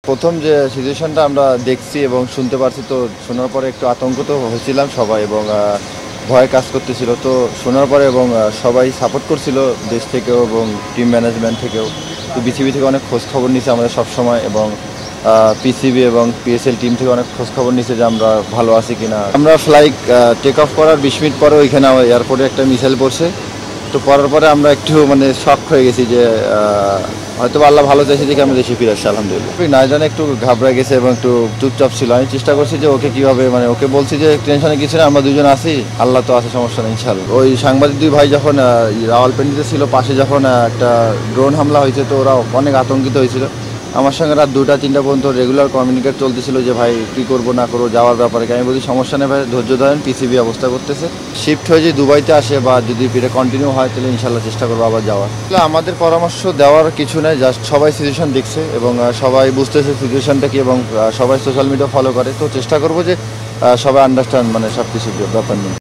প্রথম যে সিচুয়েশনটা আমরা দেখছি এবং শুনতে পারছি, তো শোনার পরে একটু আতঙ্কিত হয়েছিলাম সবাই এবং ভয় কাজ করতেছিল। তো শোনার পরে এবং সবাই সাপোর্ট করছিল দেশ থেকেও এবং টিম ম্যানেজমেন্ট থেকেও। তো বিসিবি থেকে অনেক খোঁজ খবর নিছে আমাদের সবসময় এবং পিসিবি এবং পিএসএল টিম থেকে অনেক খোঁজ খবর নিছে যে আমরা ভালো আছি কিনা। আমরা ফ্লাইট টেক অফ করার 20 মিনিট পরে ওইখানে এয়ারপোর্টে একটা মিসাইল পড়ছে। তো পড়ার পরে আমরা একটু মানে শক হয়ে গেছি যে হয়তো আল্লাহ ভালো চাইছে দেখে আমরা দেশে ফিরে আসছি আলহামদুলিল্লাহ। না জানে একটু ঘাবড়ে গেছে এবং একটু চুপচাপ ছিল। আমি চেষ্টা করছি যে ওকে কীভাবে, মানে ওকে বলছি যে টেনশনে কিছু না, আমরা দুজন আছি, আল্লাহ তো আছে, সমস্যা নেই ইনশাআল্লাহ। ওই সাংবাদিক দুই ভাই যখন রাওয়ালপিন্ডিতে ছিল, পাশে যখন একটা ড্রোন হামলা হয়েছে, তো ওরা অনেক আতঙ্কিত হয়েছিল। আমার সঙ্গে রাত 2টা-3টা পর্যন্ত রেগুলার কমিউনিকেট চলতেছিল যে ভাই কী করবো না করবো যাওয়ার ব্যাপারে। আমি বলছি সমস্যা নেই ভাই, ধৈর্য ধরেন, পিসিবি অবস্থা করতেছে। শিফট হয়ে যদি দুবাইতে আসে বা যদি ফিরে কন্টিনিউ হয় তাহলে ইনশাল্লাহ চেষ্টা করবো আবার যাওয়ার। আমাদের পরামর্শ দেওয়ার কিছু নেই, জাস্ট সবাই সিচুয়েশন দেখছে এবং সবাই বুঝতেছে সিচুয়েশনটা কি এবং সবাই সোশ্যাল মিডিয়া ফলো করে। তো চেষ্টা করবো যে সবাই আন্ডারস্ট্যান্ড মানে সব কিছু ব্যাপার নিয়ে।